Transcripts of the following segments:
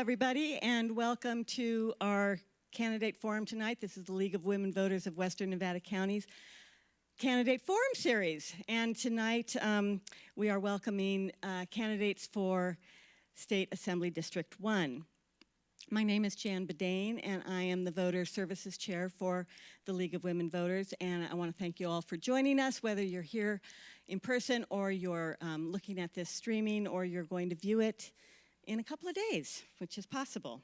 everybody, and welcome to our candidate forum tonight. This is the League of Women Voters of Western Nevada County's Candidate Forum Series. And tonight we are welcoming candidates for State Assembly District 1. My name is Jan Bedane, and I am the Voter Services Chair for the League of Women Voters. And I want to thank you all for joining us, whether you're here in person or you're looking at this streaming or you're going to view it in a couple of days, which is possible.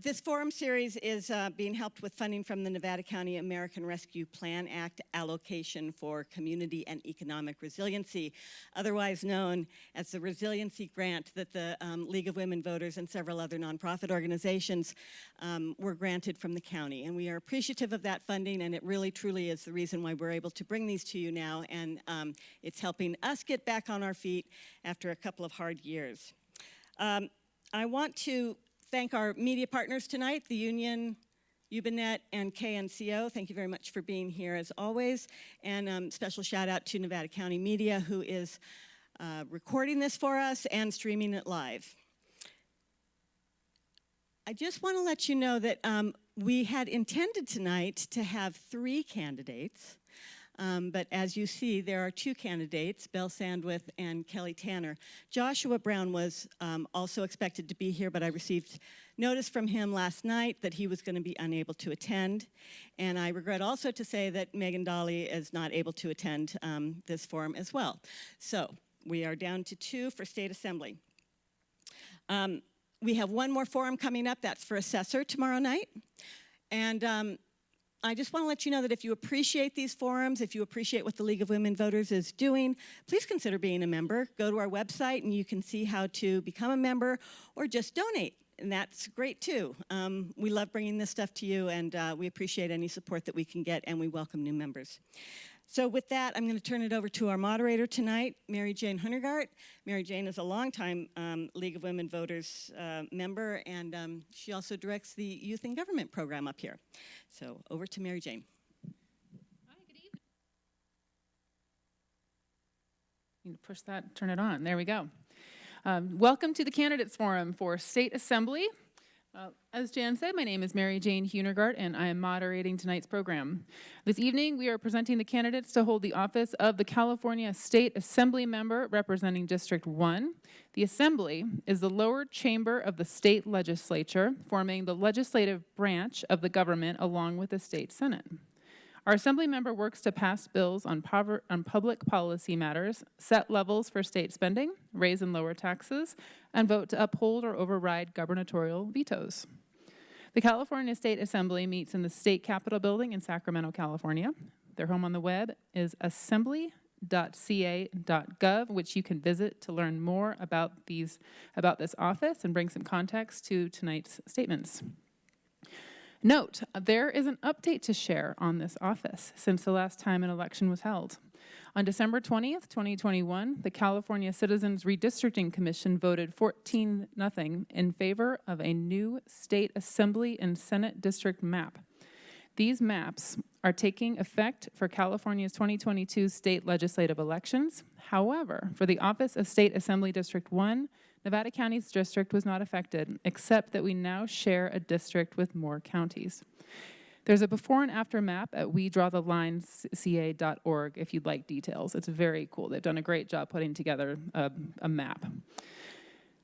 This forum series is being helped with funding from the Nevada County American Rescue Plan Act allocation for community and economic resiliency, otherwise known as the resiliency grant that the League of Women Voters and several other nonprofit organizations were granted from the county. And we are appreciative of that funding, and it really truly is the reason why we're able to bring these to you now, and it's helping us get back on our feet after a couple of hard years. I want to thank our media partners tonight, the Union, Ubinet, and KNCO. Thank you very much for being here as always. And special shout out to Nevada County Media, who is recording this for us and streaming it live. I just want to let you know that we had intended tonight to have 3 candidates. But as you see, there are 2 candidates, Belle Sandwith and Kelly Tanner. Joshua Brown was also expected to be here, but I received notice from him last night that he was going to be unable to attend. And I regret also to say that Megan Dolly is not able to attend this forum as well. So we are down to 2 for State Assembly. We have one more forum coming up. That's for Assessor tomorrow night. And I just want to let you know that if you appreciate these forums, if you appreciate what the League of Women Voters is doing, please consider being a member. Go to our website and you can see how to become a member or just donate, and that's great too. We love bringing this stuff to you, and we appreciate any support that we can get, and we welcome new members. So with that, I'm going to turn it over to our moderator tonight, Mary Jane Hundergart. Mary Jane is a longtime League of Women Voters member, and she also directs the Youth in Government program up here. So over to Mary Jane. Hi, good evening. Need to push that, turn it on. There we go. Welcome to the Candidates Forum for State Assembly. As Jan said, my name is Mary Jane Hundergart, and I am moderating tonight's program. This evening, we are presenting the candidates to hold the office of the California State Assembly member representing District 1. The Assembly is the lower chamber of the state legislature, forming the legislative branch of the government along with the state Senate. Our Assembly member works to pass bills on public policy matters, set levels for state spending, raise and lower taxes, and vote to uphold or override gubernatorial vetoes. The California State Assembly meets in the State Capitol Building in Sacramento, California. Their home on the web is assembly.ca.gov, which you can visit to learn more about this office and bring some context to tonight's statements. Note, there is an update to share on this office since the last time an election was held. On December 20th, 2021, the California Citizens Redistricting Commission voted 14-0 in favor of a new state assembly and Senate district map. These maps are taking effect for California's 2022 state legislative elections. However, for the office of State Assembly District 1, Nevada County's district was not affected, except that we now share a district with more counties. There's a before and after map at wedrawthelinesca.org if you'd like details. It's very cool. They've done a great job putting together a map.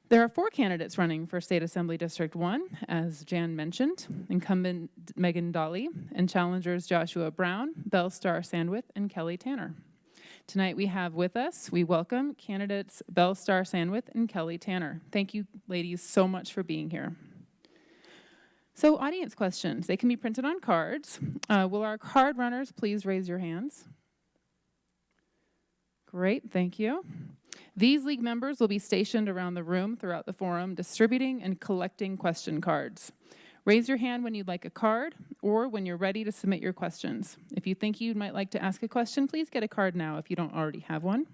There are 4 candidates running for State Assembly District 1, as Jan mentioned, incumbent Megan Dolly, and challengers Joshua Brown, Belle Sandwith, and Kelly Tanner. Tonight we have with us, we welcome candidates Belle Sandwith and Kelly Tanner. Thank you, ladies, so much for being here. So audience questions, they can be printed on cards. Will our card runners please raise your hands? Great, thank you. These league members will be stationed around the room throughout the forum, distributing and collecting question cards. Raise your hand when you'd like a card or when you're ready to submit your questions. If you think you might like to ask a question, please get a card now if you don't already have one.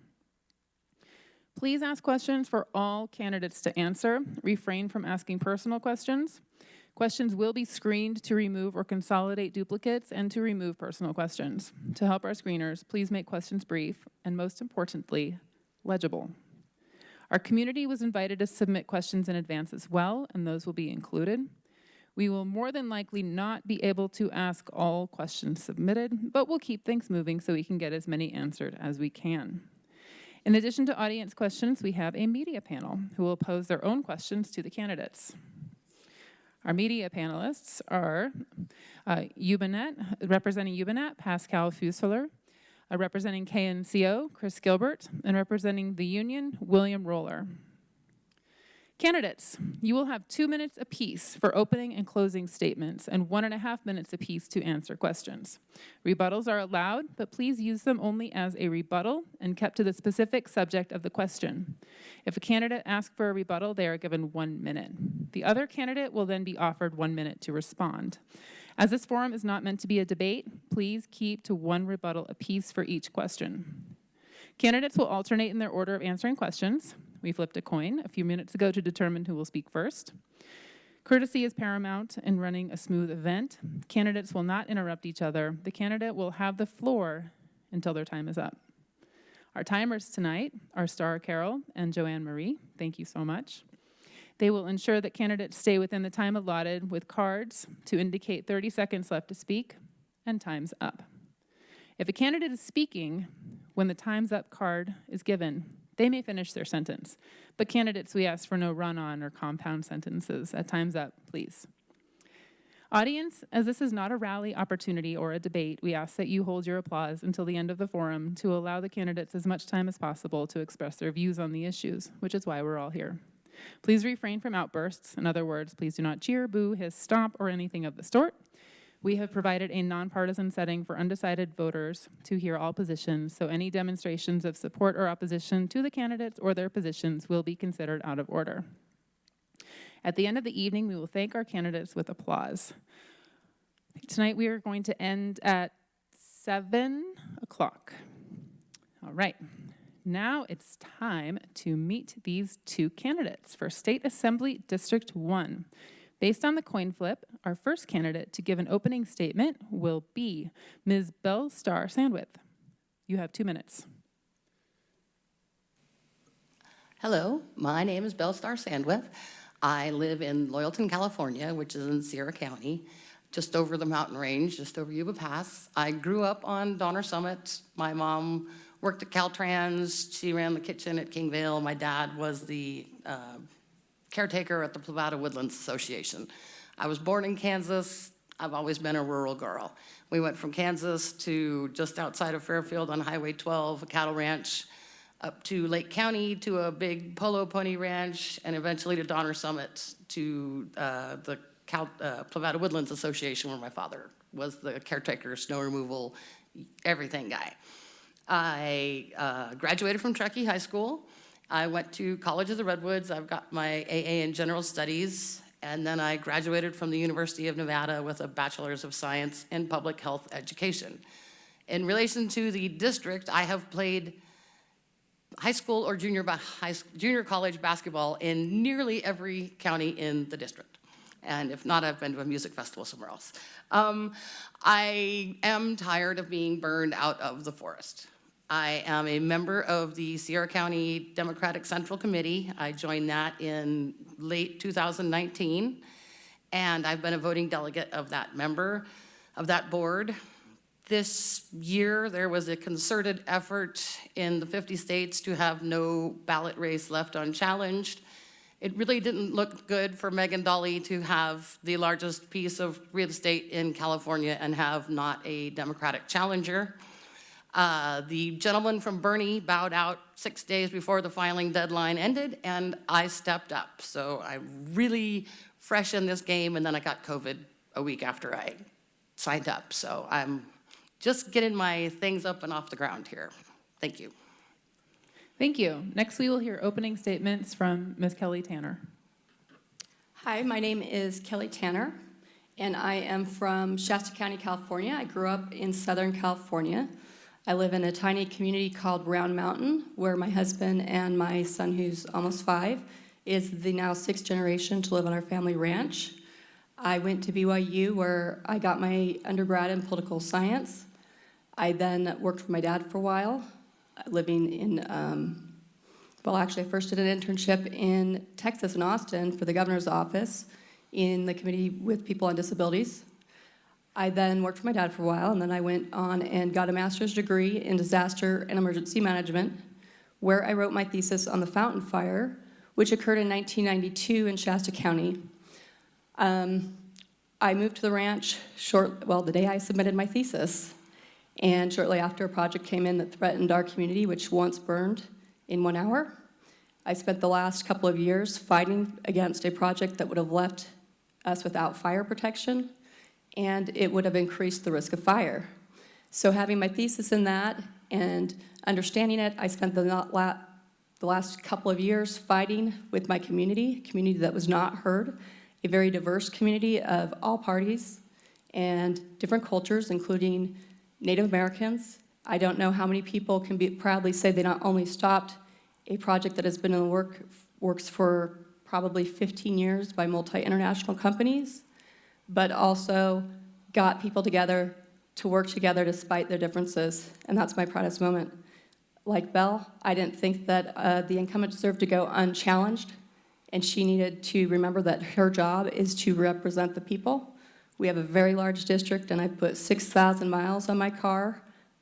Please ask questions for all candidates to answer. Refrain from asking personal questions. Questions will be screened to remove or consolidate duplicates and to remove personal questions. To help our screeners, please make questions brief and, most importantly, legible. Our community was invited to submit questions in advance as well, and those will be included. We will more than likely not be able to ask all questions submitted, but we'll keep things moving so we can get as many answered as we can. In addition to audience questions, we have a media panel who will pose their own questions to the candidates. Our media panelists are representing UBNet, Pascal Fusseler, representing KNCO, Chris Gilbert, and representing the Union, William Roller. Candidates, you will have 2 minutes apiece for opening and closing statements and 1.5 minutes apiece to answer questions. Rebuttals are allowed, but please use them only as a rebuttal and kept to the specific subject of the question. If a candidate asks for a rebuttal, they are given 1 minute. The other candidate will then be offered 1 minute to respond. As this forum is not meant to be a debate, please keep to 1 rebuttal apiece for each question. Candidates will alternate in their order of answering questions. We flipped a coin a few minutes ago to determine who will speak first. Courtesy is paramount in running a smooth event. Candidates will not interrupt each other. The candidate will have the floor until their time is up. Our timers tonight are Star Carol and Joanne Marie. Thank you so much. They will ensure that candidates stay within the time allotted with cards to indicate 30 seconds left to speak and time's up. If a candidate is speaking when the time's up card is given, they may finish their sentence. But candidates, we ask for no run-on or compound sentences. At time's up, please. Audience, as this is not a rally opportunity or a debate, we ask that you hold your applause until the end of the forum to allow the candidates as much time as possible to express their views on the issues, which is why we're all here. Please refrain from outbursts. In other words, please do not cheer, boo, hiss, stomp, or anything of the sort. We have provided a nonpartisan setting for undecided voters to hear all positions, so any demonstrations of support or opposition to the candidates or their positions will be considered out of order. At the end of the evening, we will thank our candidates with applause. Tonight, we are going to end at 7 o'clock. All right. Now it's time to meet these 2 candidates for State Assembly District 1. Based on the coin flip, our first candidate to give an opening statement will be Ms. Belle Starr Sandwith. You have 2 minutes. Hello, my name is Belle Starr Sandwith. I live in Loyalton, California, which is in Sierra County, just over the mountain range, just over Yuba Pass. I grew up on Donner Summit. My mom worked at Caltrans. She ran the kitchen at Kingvale. My dad was the caretaker at the Plevada Woodlands Association. I was born in Kansas. I've always been a rural girl. We went from Kansas to just outside of Fairfield on Highway 12, a cattle ranch, up to Lake County to a big polo pony ranch, and eventually to Donner Summit to the Plevada Woodlands Association, where my father was the caretaker, snow removal, everything guy. I graduated from Truckee High School. I went to College of the Redwoods. I've got my AA in General Studies, and then I graduated from the University of Nevada with a Bachelor's of Science in Public Health Education. In relation to the district, I have played high school or junior college basketball in nearly every county in the district. And if not, I've been to a music festival somewhere else. I am tired of being burned out of the forest. I am a member of the Sierra County Democratic Central Committee. I joined that in late 2019, and I've been a voting delegate of that board. This year, there was a concerted effort in the 50 states to have no ballot race left unchallenged. It really didn't look good for Megan Dolly to have the largest piece of real estate in California and have not a Democratic challenger. The gentleman from Bernie bowed out 6 days before the filing deadline ended, and I stepped up. So I'm really fresh in this game, and then I got COVID a week after I signed up. So I'm just getting my things up and off the ground here. Thank you. Thank you. Next, we will hear opening statements from Ms. Kelly Tanner. Hi, my name is Kelly Tanner, and I am from Shasta County, California. I grew up in Southern California. I live in a tiny community called Round Mountain, where my husband and my son, who's almost 5, is the now 6th generation to live on our family ranch. I went to BYU, where I got my undergrad in political science. I then worked for my dad for a while, living in Well, actually, I first did an internship in Texas, in Austin, for the governor's office in the Committee with People on Disabilities. I then worked for my dad for a while, and then I went on and got a master's degree in disaster and emergency management, where I wrote my thesis on the fountain fire, which occurred in 1992 in Shasta County. I moved to the ranch the day I submitted my thesis. And shortly after, a project came in that threatened our community, which once burned in 1 hour. I spent the last couple of years fighting against a project that would have left us without fire protection, and it would have increased the risk of fire. So having my thesis in that and understanding it, I spent the last couple of years fighting with my community, a community that was not heard, a very diverse community of all parties and different cultures, including Native Americans. I don't know how many people can proudly say they not only stopped a project that has been in the works for probably 15 years by multi-international companies, but also got people together to work together despite their differences, and that's my proudest moment. Like Belle, I didn't think that the incumbent deserved to go unchallenged, and she needed to remember that her job is to represent the people. We have a very large district, and I put 6,000 miles on my car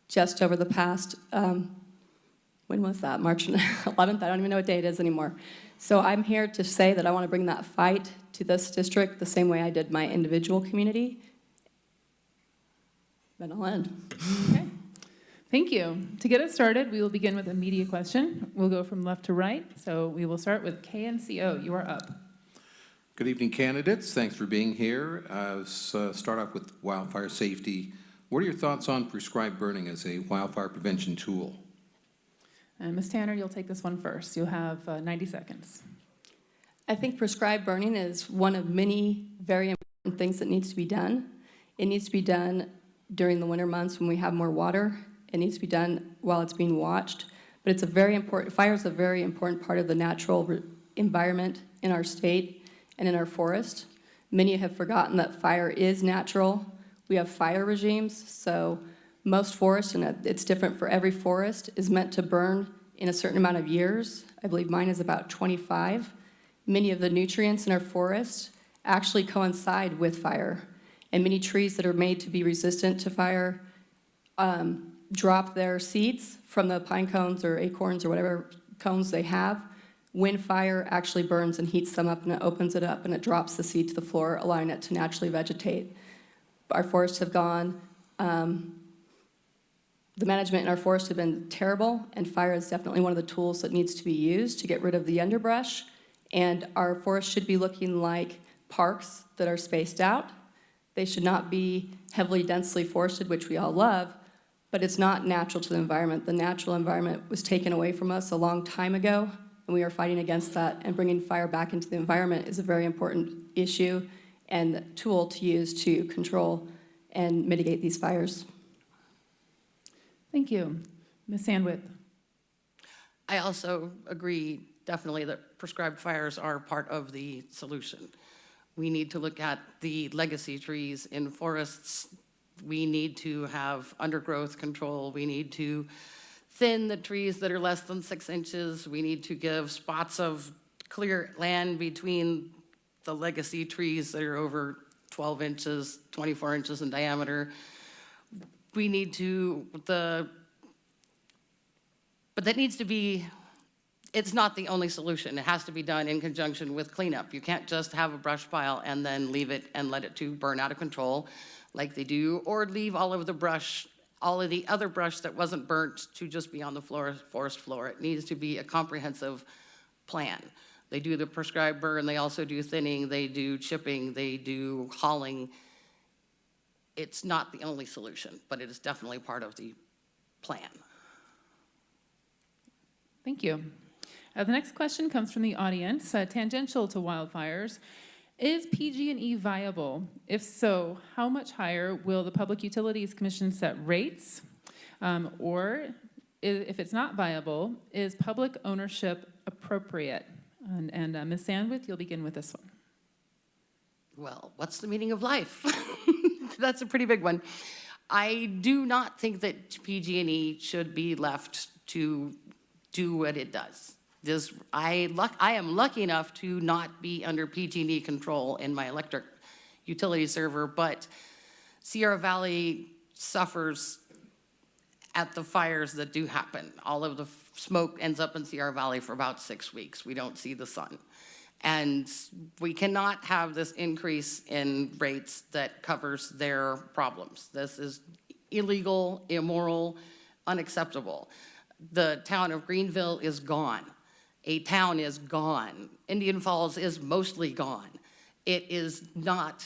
just over the past, when was that, March 11th? I don't even know what day it is anymore. So I'm here to say that I want to bring that fight to this district the same way I did my individual community. Then I'll end. Okay. Thank you. To get us started, we will begin with a media question. We'll go from left to right. So we will start with KNCO. You are up. Good evening, candidates. Thanks for being here. Let's start off with wildfire safety. What are your thoughts on prescribed burning as a wildfire prevention tool? And Ms. Tanner, you'll take this one first. You'll have 90 seconds. I think prescribed burning is one of many very important things that needs to be done. It needs to be done during the winter months when we have more water. It needs to be done while it's being watched. But it's a very important, fire is a very important part of the natural environment in our state and in our forest. Many have forgotten that fire is natural. We have fire regimes, so most forests, and it's different for every forest, is meant to burn in a certain amount of years. I believe mine is about 25. Many of the nutrients in our forest actually coincide with fire, and many trees that are made to be resistant to fire drop their seeds from the pine cones or acorns or whatever cones they have. When fire actually burns and heats them up, and it opens it up and it drops the seed to the floor, allowing it to naturally vegetate. Our forests have gone, the management in our forests have been terrible, and fire is definitely one of the tools that needs to be used to get rid of the underbrush. And our forests should be looking like parks that are spaced out. They should not be heavily densely forested, which we all love, but it's not natural to the environment. The natural environment was taken away from us a long time ago, and we are fighting against that, and bringing fire back into the environment is a very important issue and tool to use to control and mitigate these fires. Thank you. Ms. Sandwith. I also agree definitely that prescribed fires are part of the solution. We need to look at the legacy trees in forests. We need to have undergrowth control. We need to thin the trees that are less than 6 inches. We need to give spots of clear land between the legacy trees that are over 12 inches, 24 inches in diameter. We need to, but that needs to be, it's not the only solution. It has to be done in conjunction with cleanup. You can't just have a brush pile and then leave it and let it to burn out of control like they do, or leave all of the brush, all of the other brush that wasn't burnt to just be on the forest floor. It needs to be a comprehensive plan. They do the prescribed burn, they also do thinning, they do chipping, they do hauling. It's not the only solution, but it is definitely part of the plan. Thank you. The next question comes from the audience, tangential to wildfires. Is PG&E viable? If so, how much higher will the Public Utilities Commission set rates? Or if it's not viable, is public ownership appropriate? And Ms. Sandwith, you'll begin with this one. Well, what's the meaning of life? That's a pretty big one. I do not think that PG&E should be left to do what it does. I am lucky enough to not be under PG&E control in my electric utility server, but Sierra Valley suffers at the fires that do happen. All of the smoke ends up in Sierra Valley for about 6 weeks. We don't see the sun. And we cannot have this increase in rates that covers their problems. This is illegal, immoral, unacceptable. The town of Greenville is gone. A town is gone. Indian Falls is mostly gone. It is not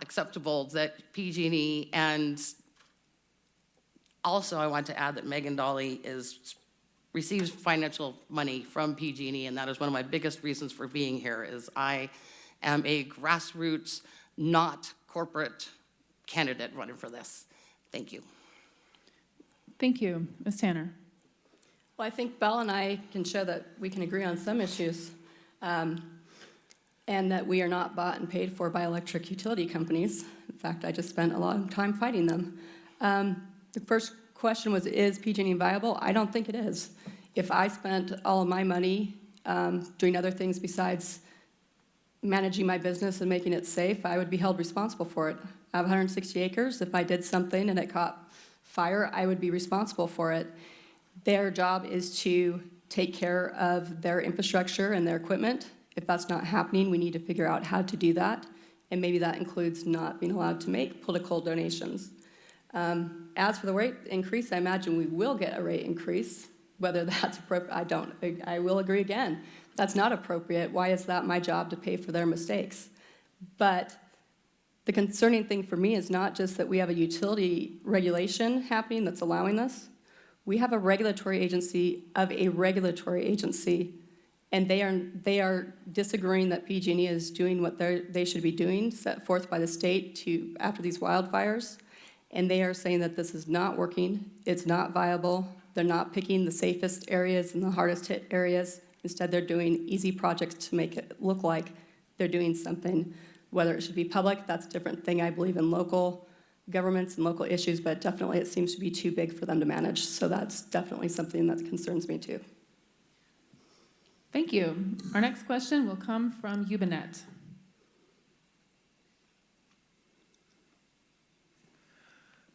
acceptable that PG&E, and also I want to add that Megan Dolly receives financial money from PG&E, and that is one of my biggest reasons for being here, is I am a grassroots, not corporate candidate running for this. Thank you. Thank you. Ms. Tanner. Well, I think Belle and I can show that we can agree on some issues, and that we are not bought and paid for by electric utility companies. In fact, I just spent a lot of time fighting them. The first question was, is PG&E viable? I don't think it is. If I spent all of my money doing other things besides managing my business and making it safe, I would be held responsible for it. I have 160 acres. If I did something and it caught fire, I would be responsible for it. Their job is to take care of their infrastructure and their equipment. If that's not happening, we need to figure out how to do that. And maybe that includes not being allowed to make political donations. As for the rate increase, I imagine we will get a rate increase. Whether that's appropriate, I will agree again. That's not appropriate. Why is that my job to pay for their mistakes? But the concerning thing for me is not just that we have a utility regulation happening that's allowing this. We have a regulatory agency of a regulatory agency, and they are disagreeing that PG&E is doing what they should be doing, set forth by the state after these wildfires. And they are saying that this is not working, it's not viable, they're not picking the safest areas and the hardest hit areas. Instead, they're doing easy projects to make it look like they're doing something. Whether it should be public, that's a different thing. I believe in local governments and local issues, but definitely it seems to be too big for them to manage. So that's definitely something that concerns me too. Thank you. Our next question will come from Ubinet.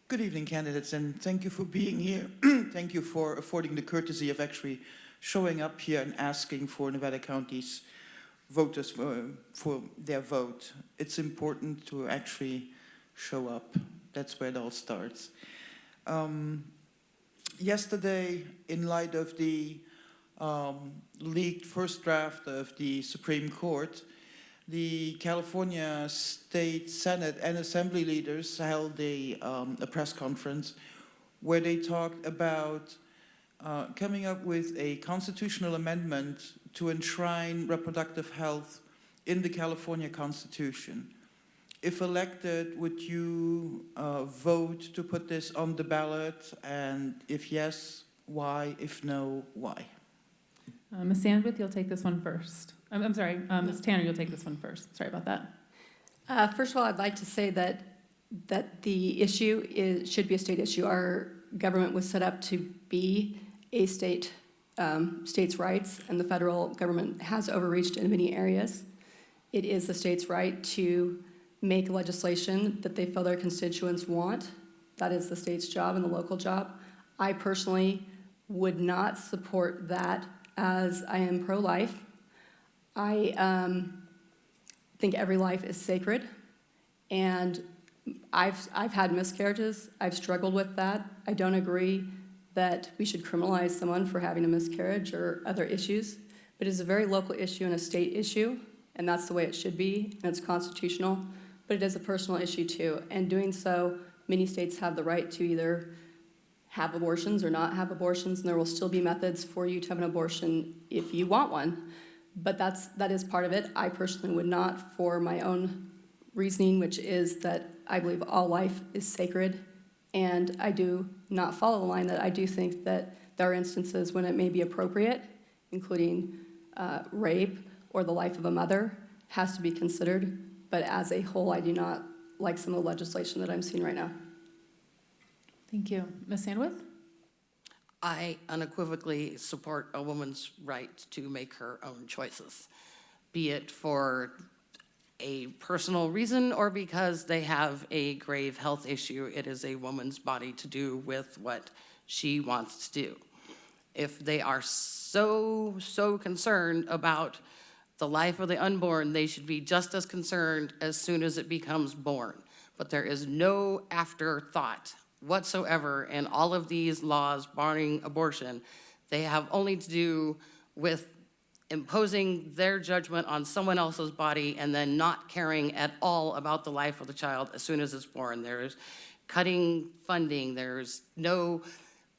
Good evening, candidates, and thank you for being here. Thank you for affording the courtesy of actually showing up here and asking for Nevada County's voters for their vote. It's important to actually show up. That's where it all starts. Yesterday, in light of the leaked first draft of the Supreme Court, the California State Senate and Assembly leaders held a press conference where they talked about coming up with a constitutional amendment to enshrine reproductive health in the California Constitution. If elected, would you vote to put this on the ballot? And if yes, why? If no, why? Ms. Sandwith, you'll take this one first. I'm sorry, Ms. Tanner, you'll take this one first. Sorry about that. First of all, I'd like to say that the issue should be a state issue. Our government was set up to be a states' rights, and the federal government has overreached in many areas. It is the state's right to make legislation that they feel their constituents want. That is the state's job and the local job. I personally would not support that, as I am pro-life. I think every life is sacred, and I've had miscarriages. I've struggled with that. I don't agree that we should criminalize someone for having a miscarriage or other issues, but it's a very local issue and a state issue, and that's the way it should be, and it's constitutional, but it is a personal issue too. And doing so, many states have the right to either have abortions or not have abortions, and there will still be methods for you to have an abortion if you want one. But that is part of it. I personally would not, for my own reasoning, which is that I believe all life is sacred, and I do not follow the line that I do think that there are instances when it may be appropriate, including rape or the life of a mother, has to be considered. But as a whole, I do not like some of the legislation that I'm seeing right now. Thank you. Ms. Sandwith? I unequivocally support a woman's right to make her own choices, be it for a personal reason or because they have a grave health issue. It is a woman's body to do with what she wants to do. If they are so concerned about the life of the unborn, they should be just as concerned as soon as it becomes born. But there is no afterthought whatsoever in all of these laws barring abortion. They have only to do with imposing their judgment on someone else's body and then not caring at all about the life of the child as soon as it's born. There's cutting funding, there's no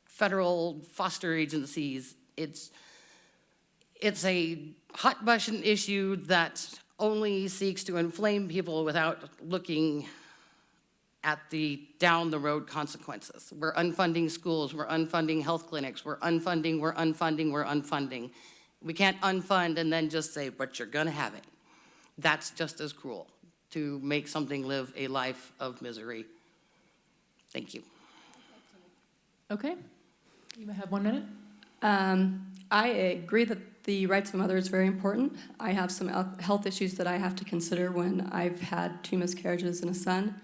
federal foster agencies. It's a hot button issue that only seeks to inflame people without looking at the down the road consequences. We're unfunding schools, we're unfunding health clinics, we're unfunding. We can't unfund and then just say, but you're gonna have it. That's just as cruel, to make something live a life of misery. Thank you. Okay, you may have 1 minute. I agree that the rights of a mother is very important. I have some health issues that I have to consider when I've had 2 miscarriages and a son.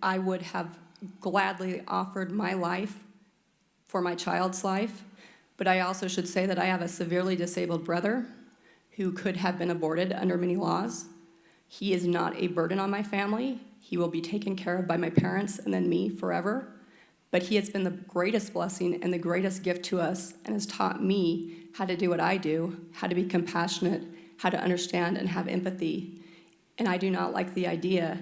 I would have gladly offered my life for my child's life, but I also should say that I have a severely disabled brother who could have been aborted under many laws. He is not a burden on my family. He will be taken care of by my parents and then me forever. But he has been the greatest blessing and the greatest gift to us and has taught me how to do what I do, how to be compassionate, how to understand and have empathy. And I do not like the idea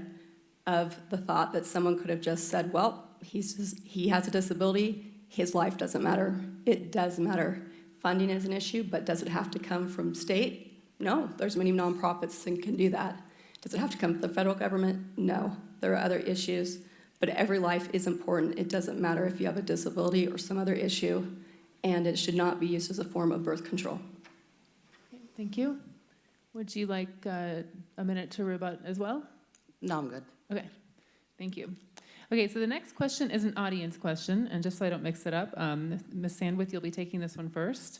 of the thought that someone could have just said, well, he has a disability, his life doesn't matter. It does matter. Funding is an issue, but does it have to come from state? No, there's many nonprofits that can do that. Does it have to come from the federal government? No, there are other issues. But every life is important. It doesn't matter if you have a disability or some other issue, and it should not be used as a form of birth control. Thank you. Would you like a minute to rebut as well? No, I'm good. Okay, thank you. Okay, so the next question is an audience question, and just so I don't mix it up, Ms. Sandwith, you'll be taking this one first.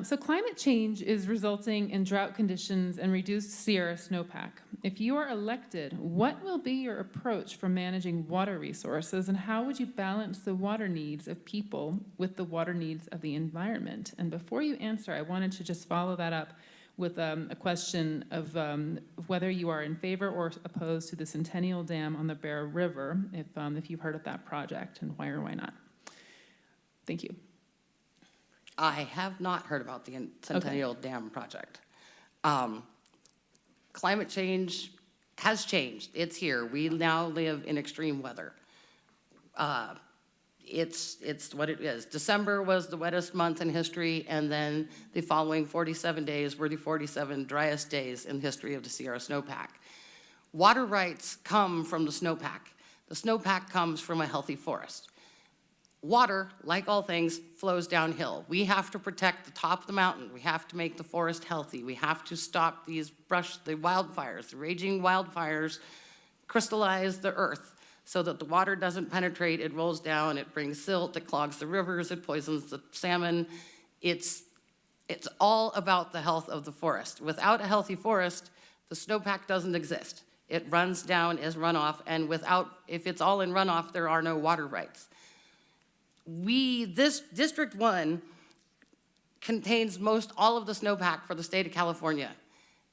So climate change is resulting in drought conditions and reduced Sierra snowpack. If you are elected, what will be your approach for managing water resources, and how would you balance the water needs of people with the water needs of the environment? And before you answer, I wanted to just follow that up with a question of whether you are in favor or opposed to the Centennial Dam on the Bear River, if you've heard of that project, and why or why not. Thank you. I have not heard about the Centennial Dam project. Climate change has changed. It's here. We now live in extreme weather. It's what it is. December was the wettest month in history, and then the following 47 days were the 47 driest days in the history of the Sierra snowpack. Water rights come from the snowpack. The snowpack comes from a healthy forest. Water, like all things, flows downhill. We have to protect the top of the mountain. We have to make the forest healthy. We have to stop the wildfires. The raging wildfires crystallize the earth so that the water doesn't penetrate. It rolls down, it brings silt, it clogs the rivers, it poisons the salmon. It's all about the health of the forest. Without a healthy forest, the snowpack doesn't exist. It runs down as runoff, and if it's all in runoff, there are no water rights. This District 1 contains most all of the snowpack for the state of California.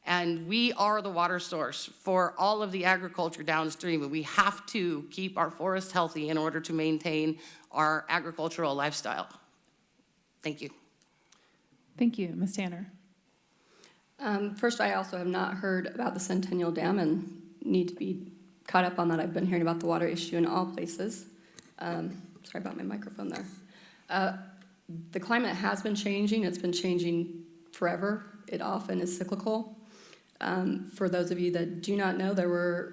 And we are the water source for all of the agriculture downstream. And we have to keep our forests healthy in order to maintain our agricultural lifestyle. Thank you. Thank you. Ms. Tanner. First, I also have not heard about the Centennial Dam and need to be caught up on that. I've been hearing about the water issue in all places. Sorry about my microphone there. The climate has been changing. It's been changing forever. It often is cyclical. For those of you that do not know,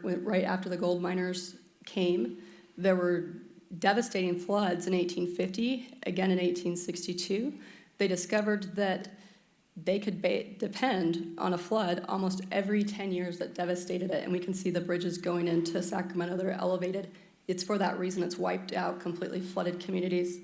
right after the gold miners came, there were devastating floods in 1850, again in 1862. They discovered that they could depend on a flood almost every 10 years that devastated it, and we can see the bridges going into Sacramento that are elevated. It's for that reason it's wiped out completely flooded communities.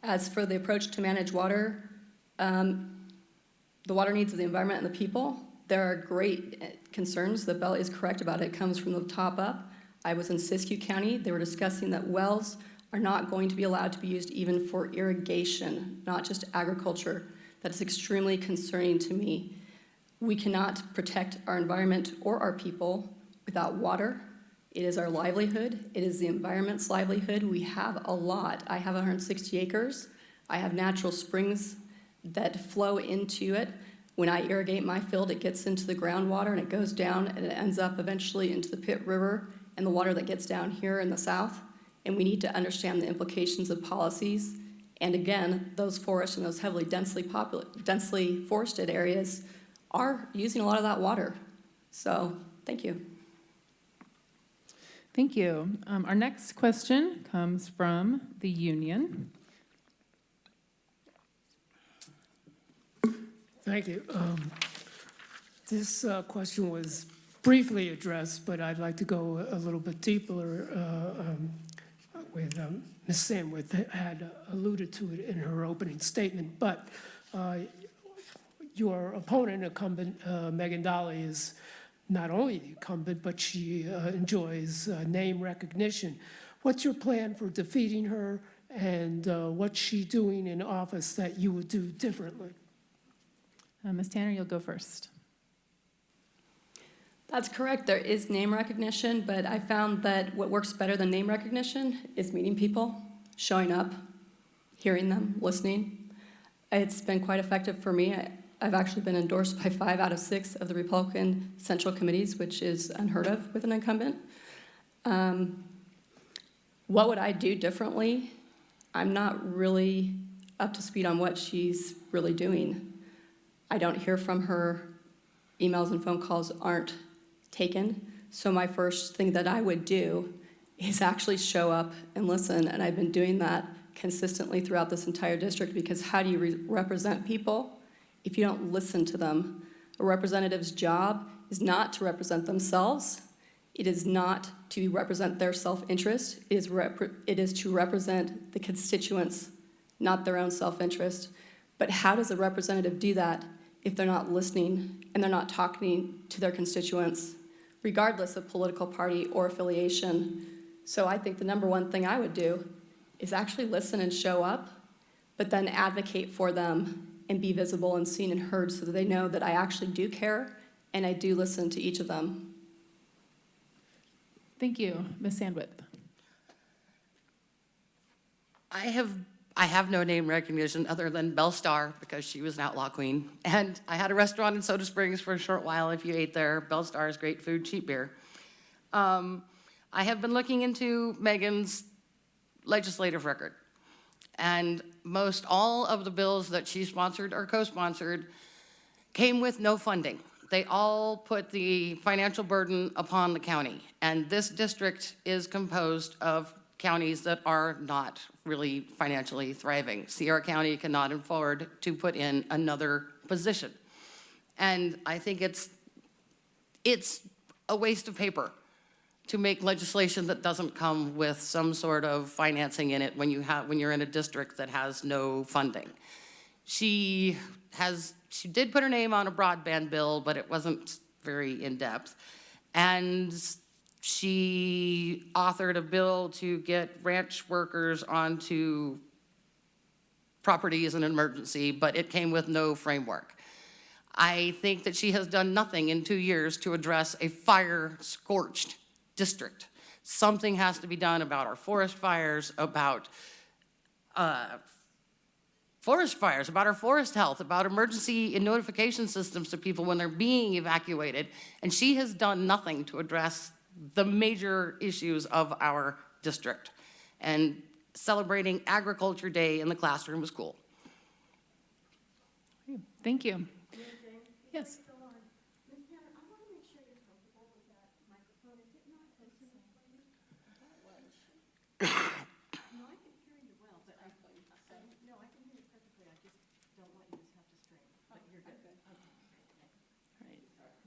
As for the approach to manage water, the water needs of the environment and the people, there are great concerns that Bell is correct about. It comes from the top up. I was in Siskiyou County. They were discussing that wells are not going to be allowed to be used even for irrigation, not just agriculture. That is extremely concerning to me. We cannot protect our environment or our people without water. It is our livelihood. It is the environment's livelihood. We have a lot. I have 160 acres. I have natural springs that flow into it. When I irrigate my field, it gets into the groundwater and it goes down and it ends up eventually into the Pitt River and the water that gets down here in the south. And we need to understand the implications of policies. And again, those forests and those heavily densely forested areas are using a lot of that water. So, thank you. Thank you. Our next question comes from the union. Thank you. This question was briefly addressed, but I'd like to go a little bit deeper with Ms. Sandwith had alluded to it in her opening statement, but your opponent, incumbent Megan Dolly, is not only the incumbent, but she enjoys name recognition. What's your plan for defeating her, and what's she doing in office that you would do differently? Ms. Tanner, you'll go first. That's correct. There is name recognition, but I found that what works better than name recognition is meeting people, showing up, hearing them, listening. It's been quite effective for me. I've actually been endorsed by 5 out of 6 of the Republican Central Committees, which is unheard of with an incumbent. What would I do differently? I'm not really up to speed on what she's really doing. I don't hear from her. Emails and phone calls aren't taken. So my first thing that I would do is actually show up and listen. And I've been doing that consistently throughout this entire district, because how do you represent people if you don't listen to them? A representative's job is not to represent themselves. It is not to represent their self-interest. It is to represent the constituents, not their own self-interest. But how does a representative do that if they're not listening and they're not talking to their constituents, regardless of political party or affiliation? So I think the number one thing I would do is actually listen and show up, but then advocate for them and be visible and seen and heard so that they know that I actually do care and I do listen to each of them. Thank you. Ms. Sandwith. I have no name recognition other than Belle Star, because she was an outlaw queen. And I had a restaurant in Soda Springs for a short while. If you ate there, Belle Star is great food, cheap beer. I have been looking into Megan's legislative record. And most all of the bills that she sponsored or co-sponsored came with no funding. They all put the financial burden upon the county. And this district is composed of counties that are not really financially thriving. Sierra County cannot afford to put in another position. And I think it's a waste of paper to make legislation that doesn't come with some sort of financing in it when you're in a district that has no funding. She did put her name on a broadband bill, but it wasn't very in-depth. And she authored a bill to get ranch workers onto property as an emergency, but it came with no framework. I think that she has done nothing in 2 years to address a fire-scorched district. Something has to be done about our forest fires, about our forest health, about emergency and notification systems to people when they're being evacuated. And she has done nothing to address the major issues of our district. And celebrating Agriculture Day in the classroom was cool. Thank you. Yes.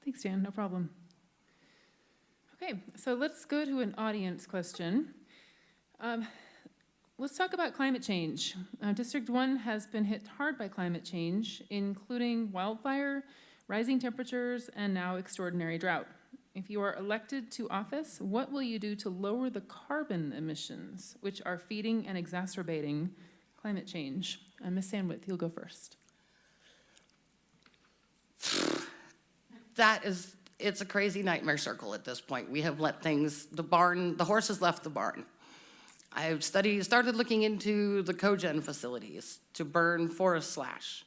Thanks, Dan. No problem. Okay, so let's go to an audience question. let's talk about climate change. District 1 has been hit hard by climate change, including wildfire, rising temperatures, and now extraordinary drought. If you are elected to office, what will you do to lower the carbon emissions, which are feeding and exacerbating climate change? Ms. Sandwith, you'll go first. It's a crazy nightmare circle at this point. We have let the horse has left the barn. I've started looking into the cogen facilities to burn forest slash.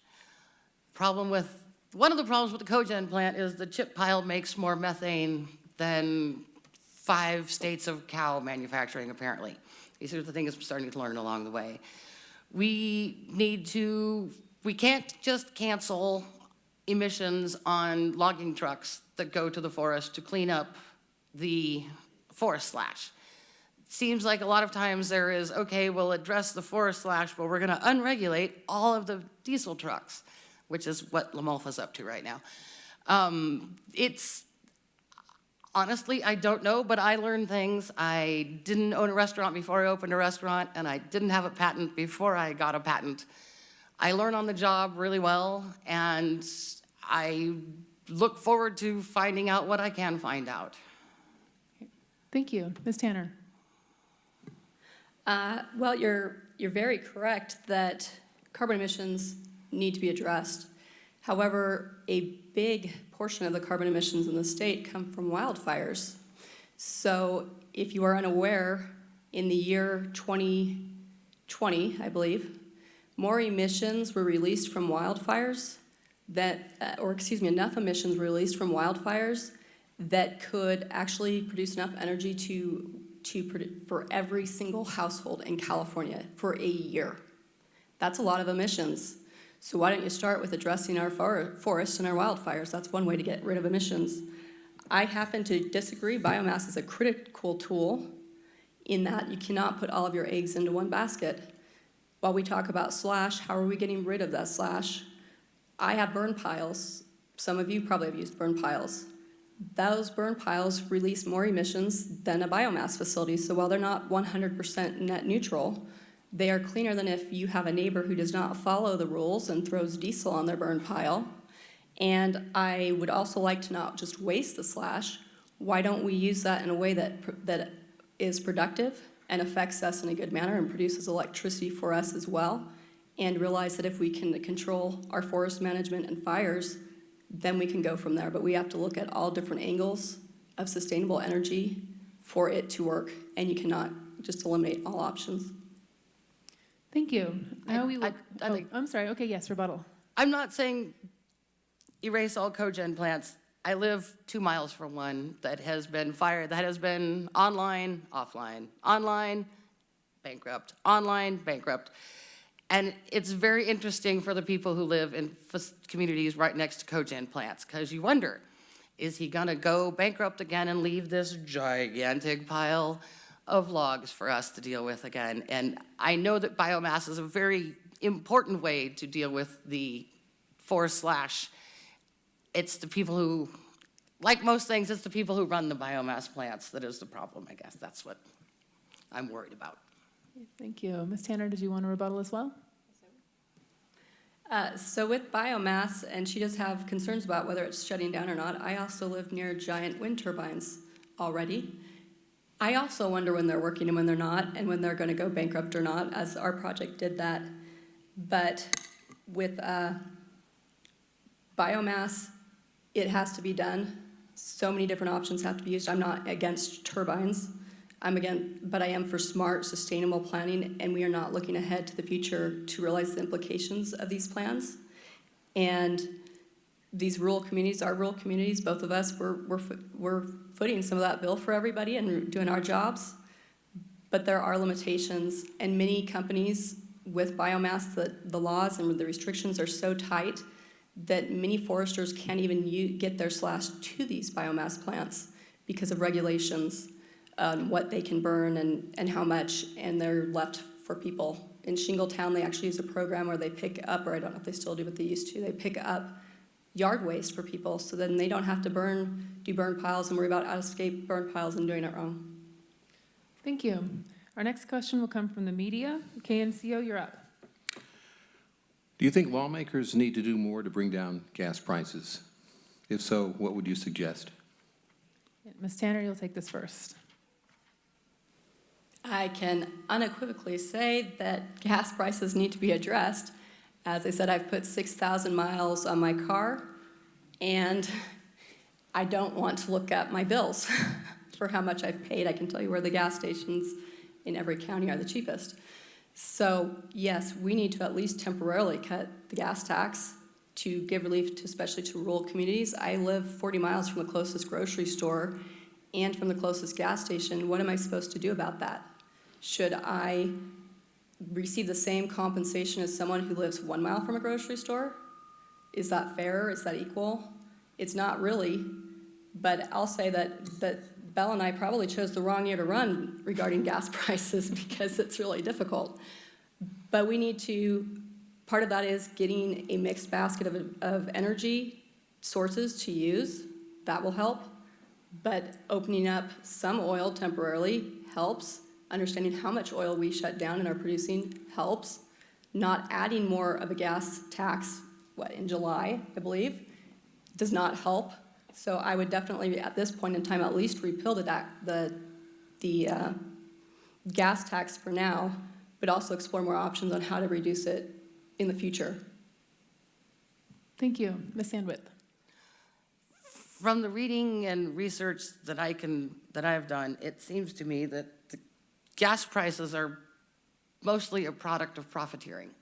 One of the problems with the cogen plant is the chip pile makes more methane than 5 states of cow manufacturing, apparently. These are the things we're starting to learn along the way. We can't just cancel emissions on logging trucks that go to the forest to clean up the forest slash. Seems like a lot of times there is, okay, we'll address the forest slash, but we're gonna unregulate all of the diesel trucks, which is what LaMolfa's up to right now. Honestly, I don't know, but I learned things. I didn't own a restaurant before I opened a restaurant, and I didn't have a patent before I got a patent. I learn on the job really well, and I look forward to finding out what I can find out. Thank you. Ms. Tanner. Well, you're very correct that carbon emissions need to be addressed. However, a big portion of the carbon emissions in the state come from wildfires. So if you are unaware, in the year 2020, I believe, more emissions were released from wildfires enough emissions were released from wildfires that could actually produce enough energy for every single household in California for a year. That's a lot of emissions. So why don't you start with addressing our forests and our wildfires? That's one way to get rid of emissions. I happen to disagree. Biomass is a critical tool in that you cannot put all of your eggs into one basket. While we talk about slash, how are we getting rid of that slash? I have burn piles. Some of you probably have used burn piles. Those burn piles release more emissions than a biomass facility. So while they're not 100% net neutral, they are cleaner than if you have a neighbor who does not follow the rules and throws diesel on their burn pile. And I would also like to not just waste the slash. Why don't we use that in a way that is productive and affects us in a good manner and produces electricity for us as well? And realize that if we can control our forest management and fires, then we can go from there. But we have to look at all different angles of sustainable energy for it to work, and you cannot just eliminate all options. Thank you. Now I'm sorry. Okay, yes, rebuttal. I'm not saying erase all cogen plants. I live 2 miles from one that has been fired, that has been online, offline, online, bankrupt, online, bankrupt. And it's very interesting for the people who live in communities right next to cogen plants, because you wonder, is he gonna go bankrupt again and leave this gigantic pile of logs for us to deal with again? And I know that biomass is a very important way to deal with the forest slash. It's the people who, like most things, it's the people who run the biomass plants that is the problem, I guess. That's what I'm worried about. Thank you. Ms. Tanner, did you want to rebuttal as well? So with biomass, and she does have concerns about whether it's shutting down or not, I also live near giant wind turbines already. I also wonder when they're working and when they're not, and when they're going to go bankrupt or not, as our project did that. But with biomass, it has to be done. So many different options have to be used. I'm not against turbines. But I am for smart, sustainable planning, and we are not looking ahead to the future to realize the implications of these plans. And these rural communities, our rural communities, both of us, we're footing some of that bill for everybody and doing our jobs. But there are limitations, and many companies with biomass, the laws and the restrictions are so tight that many foresters can't even get their slash to these biomass plants because of regulations. What they can burn and how much, and they're left for people. In Shingletown, they actually use a program where they pick up, or I don't know if they still do, but they used to, they pick up yard waste for people, so then they don't have to do burn piles and worry about out-of-scape burn piles and doing it wrong. Thank you. Our next question will come from the media. KNCO, you're up. Do you think lawmakers need to do more to bring down gas prices? If so, what would you suggest? Ms. Tanner, you'll take this first. I can unequivocally say that gas prices need to be addressed. As I said, I've put 6,000 miles on my car, and I don't want to look at my bills for how much I've paid. I can tell you where the gas stations in every county are the cheapest. So yes, we need to at least temporarily cut the gas tax to give relief to, especially to rural communities. I live 40 miles from the closest grocery store and from the closest gas station. What am I supposed to do about that? Should I receive the same compensation as someone who lives 1 mile from a grocery store? Is that fair? Is that equal? It's not really, but I'll say that Belle and I probably chose the wrong year to run regarding gas prices because it's really difficult. But we need to, part of that is getting a mixed basket of energy sources to use. That will help. But opening up some oil temporarily helps. Understanding how much oil we shut down and are producing helps. Not adding more of a gas tax, in July, I believe, does not help. So I would definitely, at this point in time, at least repeal the gas tax for now, but also explore more options on how to reduce it in the future. Thank you. Ms. Sandwith. From the reading and research that I've done, it seems to me that the gas prices are mostly a product of profiteering.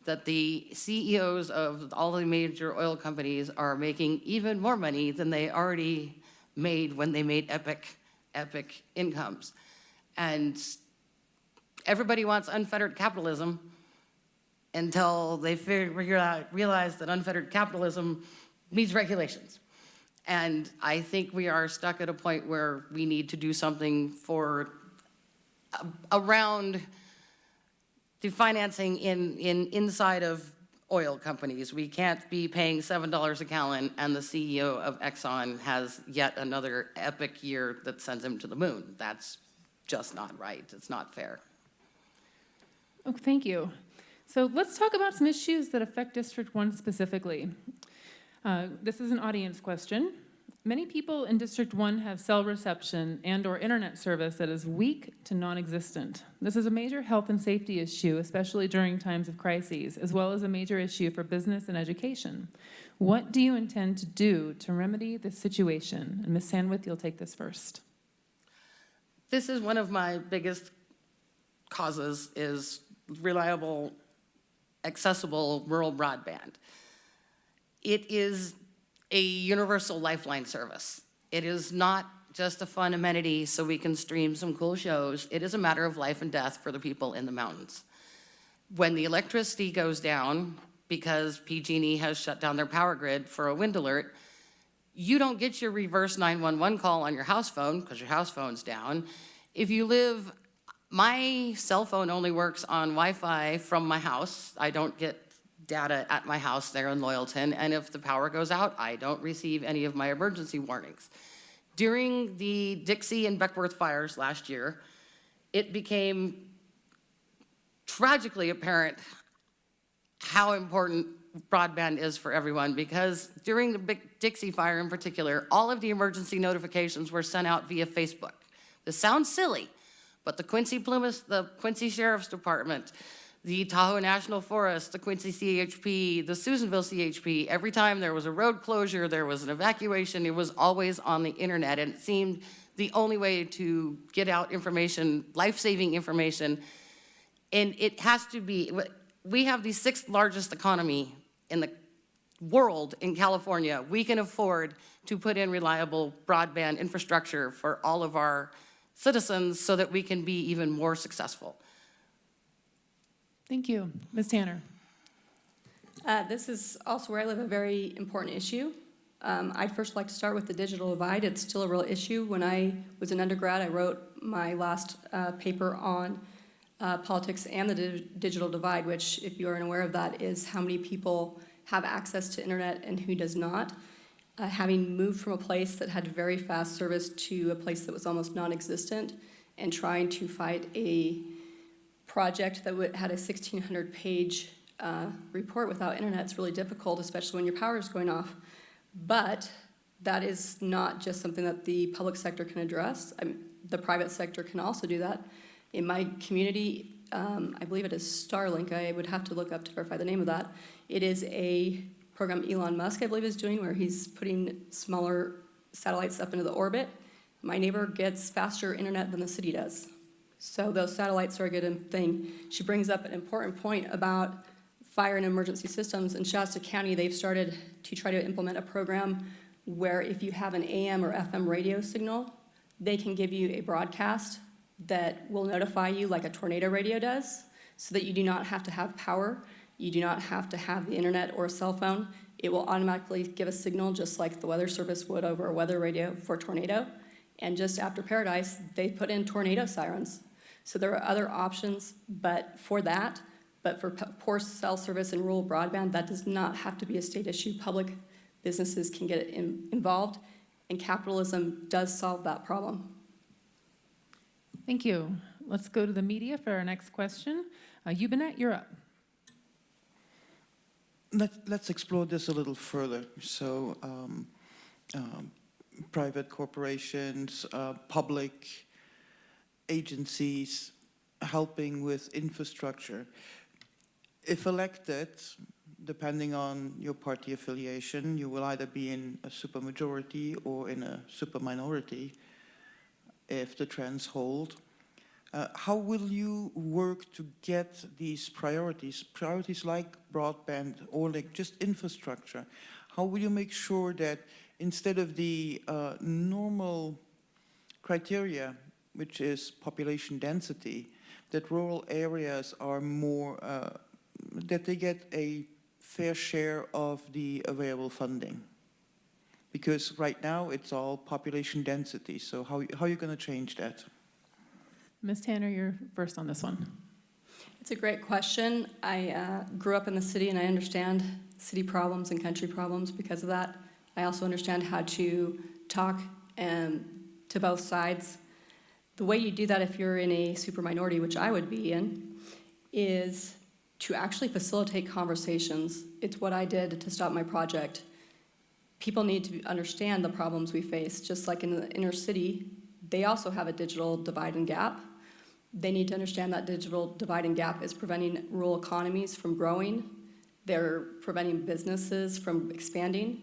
That the CEOs of all the major oil companies are making even more money than they already made when they made epic incomes. And everybody wants unfettered capitalism until they realize that unfettered capitalism needs regulations. And I think we are stuck at a point where we need to do something for around the financing inside of oil companies. We can't be paying $7 a gallon and the CEO of Exxon has yet another epic year that sends him to the moon. That's just not right. It's not fair. Oh, thank you. So let's talk about some issues that affect District 1 specifically. This is an audience question. Many people in District 1 have cell reception and/or internet service that is weak to non-existent. This is a major health and safety issue, especially during times of crises, as well as a major issue for business and education. What do you intend to do to remedy this situation? And Ms. Sandwith, you'll take this first. This is one of my biggest causes, is reliable, accessible rural broadband. It is a universal lifeline service. It is not just a fun amenity so we can stream some cool shows. It is a matter of life and death for the people in the mountains. When the electricity goes down because PG&E has shut down their power grid for a wind alert, you don't get your reverse 911 call on your house phone because your house phone's down. If you live, my cell phone only works on Wi-Fi from my house. I don't get data at my house there in Loyalton, and if the power goes out, I don't receive any of my emergency warnings. During the Dixie and Beckworth fires last year, it became tragically apparent how important broadband is for everyone, because during the big Dixie fire in particular, all of the emergency notifications were sent out via Facebook. This sounds silly, but the Quincy Sheriff's Department, the Tahoe National Forest, the Quincy CHP, the Susanville CHP, every time there was a road closure, there was an evacuation, it was always on the internet, and it seemed the only way to get out information, life-saving information. And it has to be, we have the 6th largest economy in the world in California. We can afford to put in reliable broadband infrastructure for all of our citizens so that we can be even more successful. Thank you. Ms. Tanner. This is also where I live a very important issue. I'd first like to start with the digital divide. It's still a real issue. When I was an undergrad, I wrote my last paper on politics and the digital divide, which, if you aren't aware of that, is how many people have access to internet and who does not. Having moved from a place that had very fast service to a place that was almost non-existent, and trying to fight a project that had a 1,600-page report without internet is really difficult, especially when your power is going off. But that is not just something that the public sector can address. The private sector can also do that. In my community, I believe it is Starlink. I would have to look up to verify the name of that. It is a program Elon Musk, I believe, is doing where he's putting smaller satellites up into the orbit. My neighbor gets faster internet than the city does. So those satellites are a good thing. She brings up an important point about fire and emergency systems. In Shasta County, they've started to try to implement a program where if you have an AM or FM radio signal, they can give you a broadcast that will notify you like a tornado radio does, so that you do not have to have power, you do not have to have the internet or a cell phone. It will automatically give a signal just like the Weather Service would over a weather radio for tornado. And just after Paradise, they put in tornado sirens. So there are other options, but for poor cell service and rural broadband, that does not have to be a state issue. Public businesses can get involved, and capitalism does solve that problem. Thank you. Let's go to the media for our next question. Eubanet, you're up. Let's explore this a little further. So, private corporations, public agencies helping with infrastructure. If elected, depending on your party affiliation, you will either be in a supermajority or in a superminority if the trends hold. How will you work to get these priorities like broadband or like just infrastructure? How will you make sure that instead of the normal criteria, which is population density, that rural areas are more, that they get a fair share of the available funding? Because right now it's all population density. So how are you going to change that? Ms. Tanner, you're first on this one. It's a great question. I grew up in the city, and I understand city problems and country problems because of that. I also understand how to talk to both sides. The way you do that if you're in a super minority, which I would be in, is to actually facilitate conversations. It's what I did to stop my project. People need to understand the problems we face, just like in the inner city. They also have a digital divide and gap. They need to understand that digital divide and gap is preventing rural economies from growing. They're preventing businesses from expanding.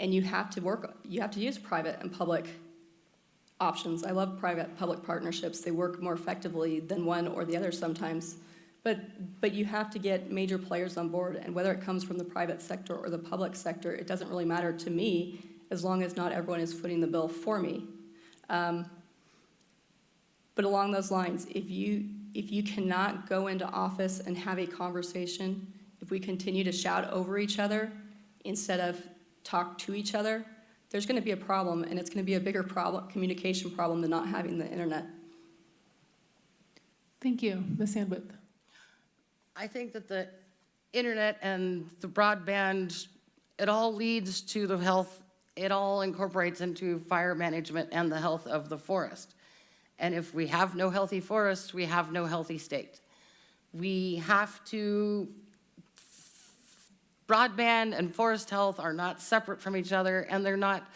And you have to use private and public options. I love private-public partnerships. They work more effectively than one or the other sometimes. But you have to get major players on board, and whether it comes from the private sector or the public sector, it doesn't really matter to me as long as not everyone is footing the bill for me. But along those lines, if you cannot go into office and have a conversation, if we continue to shout over each other instead of talk to each other, there's going to be a problem, and it's going to be a bigger problem, communication problem, than not having the internet. Thank you. Ms. Sandwith. I think that the internet and the broadband, it all leads to the health, it all incorporates into fire management and the health of the forest. And if we have no healthy forests, we have no healthy state. We have to, broadband and forest health are not separate from each other, and they're not,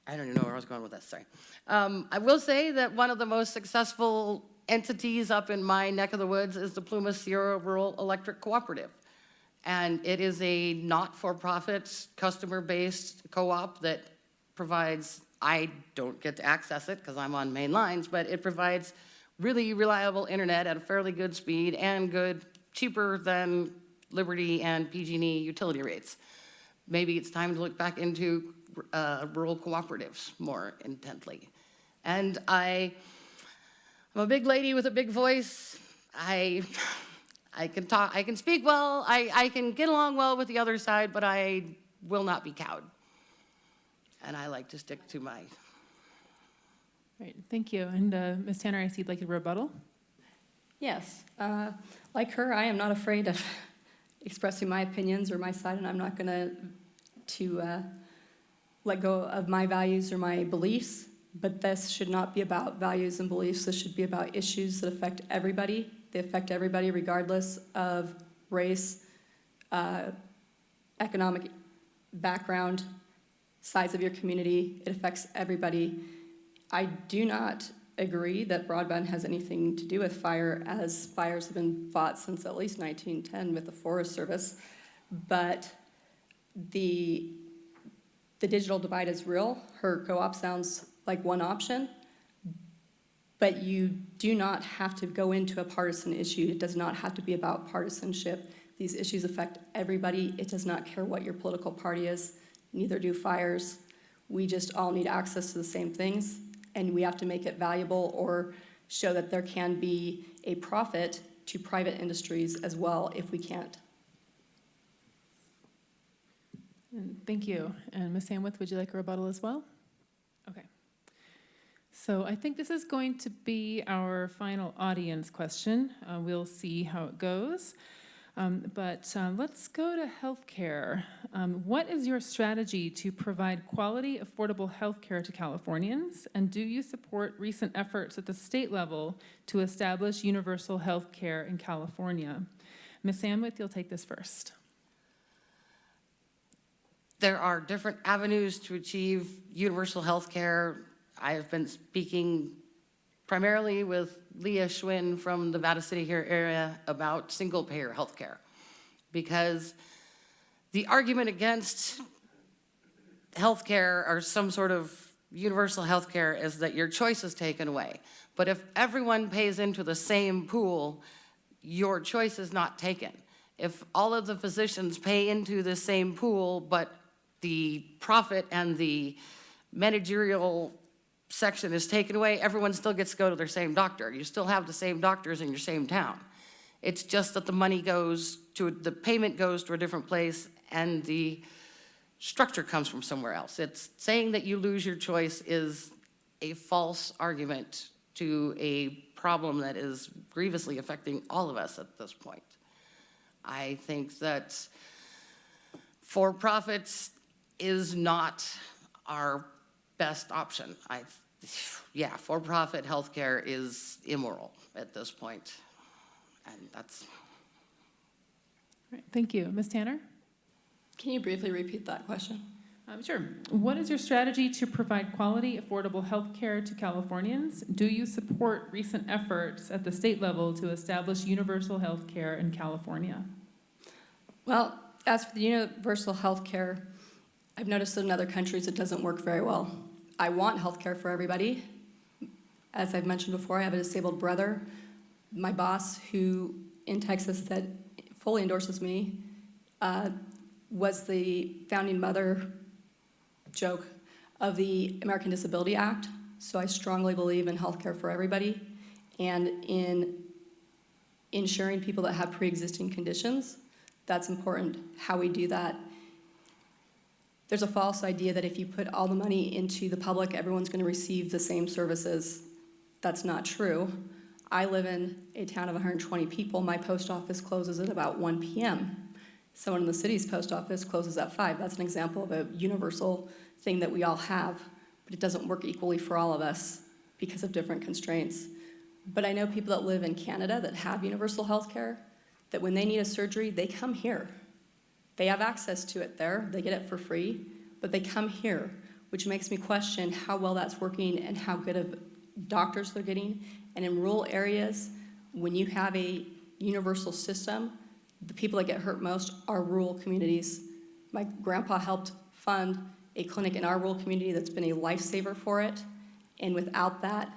I don't even know where I was going with this, sorry. I will say that one of the most successful entities up in my neck of the woods is the Pluma Sierra Rural Electric Cooperative. And it is a not-for-profit, customer-based co-op that provides, I don't get to access it because I'm on main lines, but it provides really reliable internet at a fairly good speed and good, cheaper than Liberty and PG&E utility rates. Maybe it's time to look back into rural cooperatives more intently. And I'm a big lady with a big voice. I can talk, I can speak well, I can get along well with the other side, but I will not be cowed. And I like to stick to my... Right, thank you. And Ms. Tanner, I see you'd like a rebuttal. Yes, like her, I am not afraid of expressing my opinions or my side, and I'm not going to let go of my values or my beliefs. But this should not be about values and beliefs. This should be about issues that affect everybody. They affect everybody regardless of race, economic background, size of your community. It affects everybody. I do not agree that broadband has anything to do with fire, as fires have been fought since at least 1910 with the Forest Service. But the digital divide is real. Her co-op sounds like one option, but you do not have to go into a partisan issue. It does not have to be about partisanship. These issues affect everybody. It does not care what your political party is, neither do fires. We just all need access to the same things, and we have to make it valuable or show that there can be a profit to private industries as well if we can't. And thank you. And Ms. Sandwith, would you like a rebuttal as well? Okay. So I think this is going to be our final audience question. We'll see how it goes. But let's go to healthcare. What is your strategy to provide quality, affordable healthcare to Californians? And do you support recent efforts at the state level to establish universal healthcare in California? Ms. Sandwith, you'll take this first. There are different avenues to achieve universal health care. I have been speaking primarily with Leah Schwinn from the Nevada City here area about single-payer health care, because the argument against health care or some sort of universal health care is that your choice is taken away. But if everyone pays into the same pool, your choice is not taken. If all of the physicians pay into the same pool, but the profit and the managerial section is taken away, everyone still gets to go to their same doctor. You still have the same doctors in your same town. It's just that the money goes to, the payment goes to a different place and the structure comes from somewhere else. It's saying that you lose your choice is a false argument to a problem that is grievously affecting all of us at this point. I think that for-profits is not our best option. For-profit healthcare is immoral at this point, and that's. All right, thank you. Ms. Tanner? Can you briefly repeat that question? Sure. What is your strategy to provide quality, affordable health care to Californians? Do you support recent efforts at the state level to establish universal health care in California? Well, as for the universal health care, I've noticed that in other countries it doesn't work very well. I want health care for everybody. As I've mentioned before, I have a disabled brother. My boss, who in Texas that fully endorses me, was the founding mother joke of the American Disability Act. So I strongly believe in health care for everybody and in ensuring people that have pre-existing conditions. That's important, how we do that. There's a false idea that if you put all the money into the public, everyone's going to receive the same services. That's not true. I live in a town of 120 people. My post office closes at about 1 p.m. Someone in the city's post office closes at 5. That's an example of a universal thing that we all have, but it doesn't work equally for all of us because of different constraints. But I know people that live in Canada that have universal health care, that when they need a surgery, they come here. They have access to it there, they get it for free, but they come here, which makes me question how well that's working and how good of doctors they're getting. And in rural areas, when you have a universal system, the people that get hurt most are rural communities. My grandpa helped fund a clinic in our rural community that's been a lifesaver for it, and without that,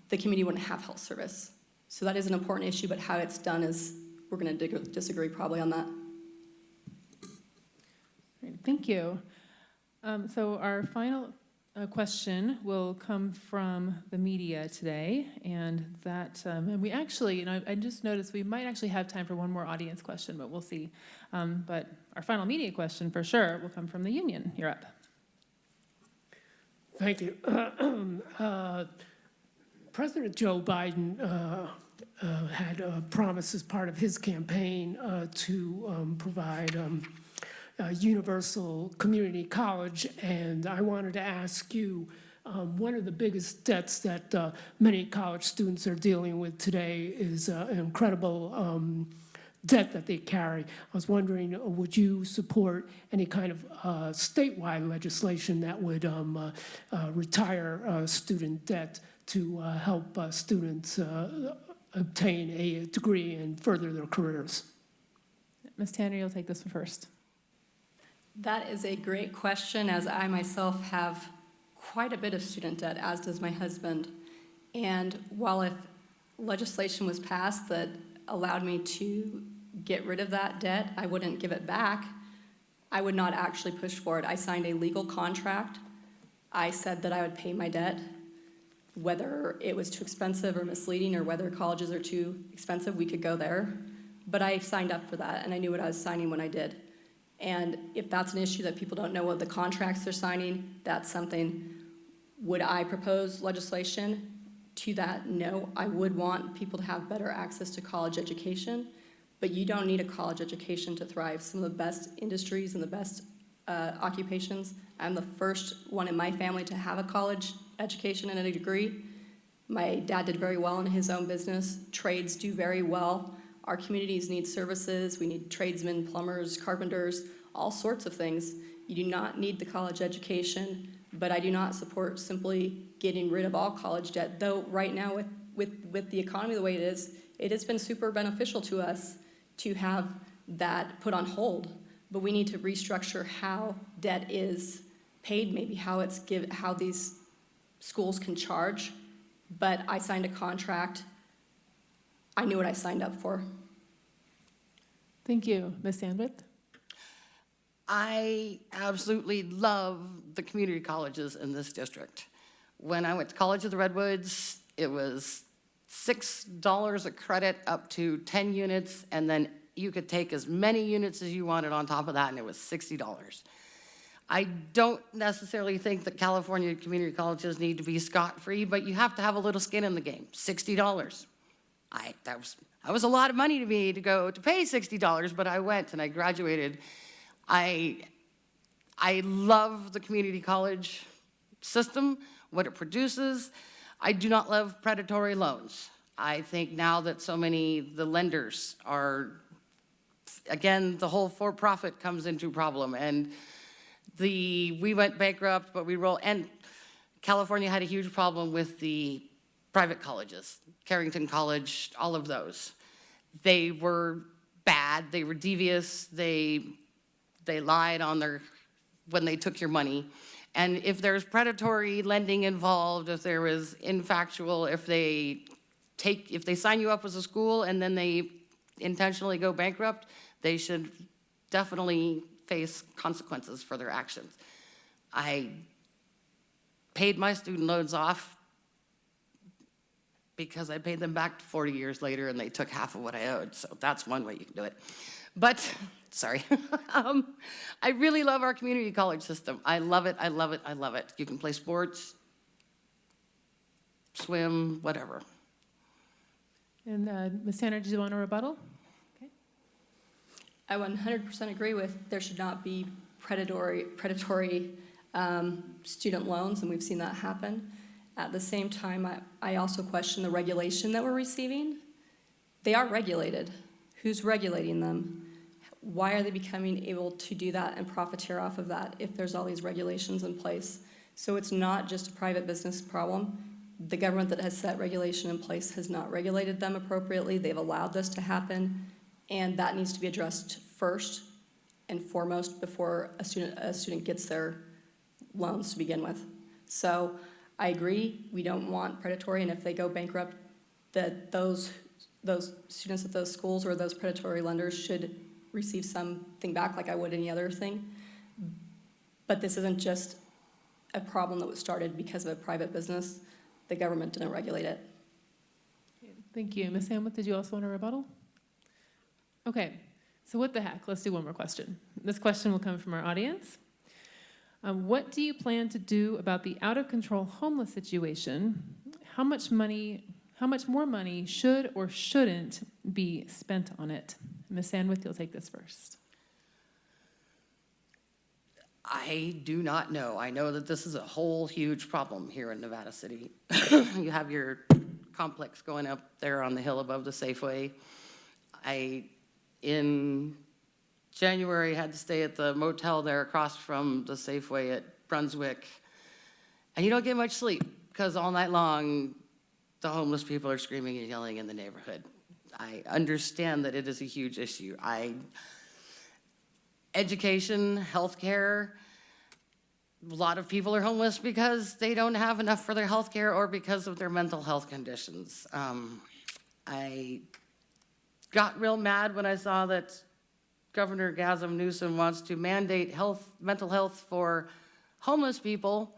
the community wouldn't have health service. So that is an important issue, but how it's done is, we're gonna disagree probably on that. Great, thank you. So our final question will come from the media today, and that, and we actually, I just noticed we might actually have time for one more audience question, but we'll see. But our final media question for sure will come from the union. You're up. Thank you. President Joe Biden had a promise as part of his campaign to provide universal community college, and I wanted to ask you One of the biggest debts that many college students are dealing with today is an incredible debt that they carry. I was wondering, would you support any kind of statewide legislation that would retire student debt to help students obtain a degree and further their careers? Ms. Tanner, you'll take this one first. That is a great question, as I myself have quite a bit of student debt, as does my husband. And while if legislation was passed that allowed me to get rid of that debt, I wouldn't give it back. I would not actually push for it. I signed a legal contract. I said that I would pay my debt, whether it was too expensive or misleading or whether colleges are too expensive, we could go there. But I signed up for that, and I knew what I was signing when I did. And if that's an issue that people don't know what the contracts they're signing, that's something. Would I propose legislation to that? No, I would want people to have better access to college education, but you don't need a college education to thrive. Some of the best industries and the best occupations. I'm the first one in my family to have a college education and a degree. My dad did very well in his own business. Trades do very well. Our communities need services. We need tradesmen, plumbers, carpenters, all sorts of things. You do not need the college education, but I do not support simply getting rid of all college debt, though right now with the economy the way it has been super beneficial to us to have that put on hold. But we need to restructure how debt is paid, maybe how these schools can charge. But I signed a contract. I knew what I signed up for. Thank you. Ms. Sandwith? I absolutely love the community colleges in this district. When I went to College of the Redwoods, it was $6 a credit up to 10 units, and then you could take as many units as you wanted on top of that, and it was $60. I don't necessarily think that California community colleges need to be scot-free, but you have to have a little skin in the game. $60. That was a lot of money to me to pay $60, but I went and I graduated. I love the community college system, what it produces. I do not love predatory loans. I think now that the lenders are, again, the whole for-profit comes into problem, and we went bankrupt, but and California had a huge problem with the private colleges, Carrington College, all of those. They were bad, they were devious, they lied when they took your money. And if there's predatory lending involved, if there is infactual, if they sign you up as a school and then they intentionally go bankrupt, they should definitely face consequences for their actions. I paid my student loans off because I paid them back 40 years later and they took half of what I owed. So that's one way you can do it. But, sorry. I really love our community college system. I love it, I love it, I love it. You can play sports, swim, whatever. And Ms. Tanner, did you want a rebuttal? Okay. I 100% agree with there should not be predatory student loans, and we've seen that happen. At the same time, I also question the regulation that we're receiving. They are regulated. Who's regulating them? Why are they becoming able to do that and profiteer off of that if there's all these regulations in place? So it's not just a private business problem. The government that has set regulation in place has not regulated them appropriately. They've allowed this to happen, and that needs to be addressed first and foremost before a student gets their loans to begin with. So I agree, we don't want predatory, and if they go bankrupt, that those students at those schools or those predatory lenders should receive something back like I would any other thing. But this isn't just a problem that was started because of a private business. The government didn't regulate it. Thank you. Ms. Sandwith, did you also want a rebuttal? Okay, so what the heck? Let's do one more question. This question will come from our audience. What do you plan to do about the out-of-control homeless situation? How much more money should or shouldn't be spent on it? Ms. Sandwith, you'll take this first. I do not know. I know that this is a whole huge problem here in Nevada City. You have your complex going up there on the hill above the Safeway. In January, had to stay at the motel there across from the Safeway at Brunswick. And you don't get much sleep because all night long, the homeless people are screaming and yelling in the neighborhood. I understand that it is a huge issue. Education, healthcare, a lot of people are homeless because they don't have enough for their healthcare or because of their mental health conditions. I got real mad when I saw that Governor Gavin Newsom wants to mandate mental health for homeless people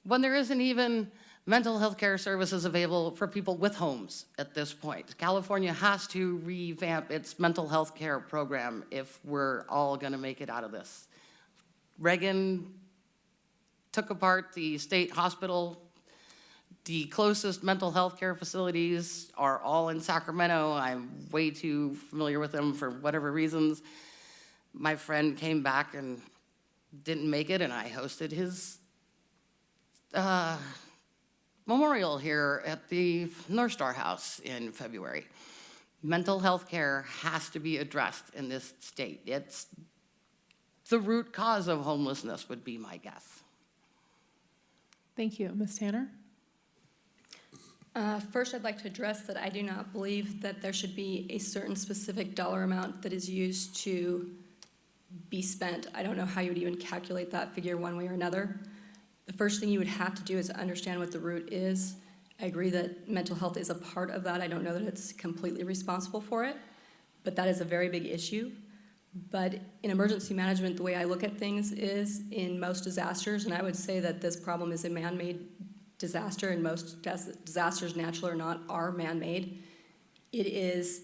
when there isn't even mental health care services available for people with homes at this point. California has to revamp its mental health care program if we're all gonna make it out of this. Reagan took apart the state hospital. The closest mental health care facilities are all in Sacramento. I'm way too familiar with them for whatever reasons. My friend came back and didn't make it, and I hosted his memorial here at the North Star House in February. Mental health care has to be addressed in this state. It's the root cause of homelessness, would be my guess. Thank you. Ms. Tanner? First, I'd like to address that I do not believe that there should be a certain specific dollar amount that is used to be spent. I don't know how you would even calculate that figure one way or another. The first thing you would have to do is understand what the root is. I agree that mental health is a part of that. I don't know that it's completely responsible for it, but that is a very big issue. But in emergency management, the way I look at things is in most disasters, and I would say that this problem is a man-made disaster, and most disasters, natural or not, are man-made. It is,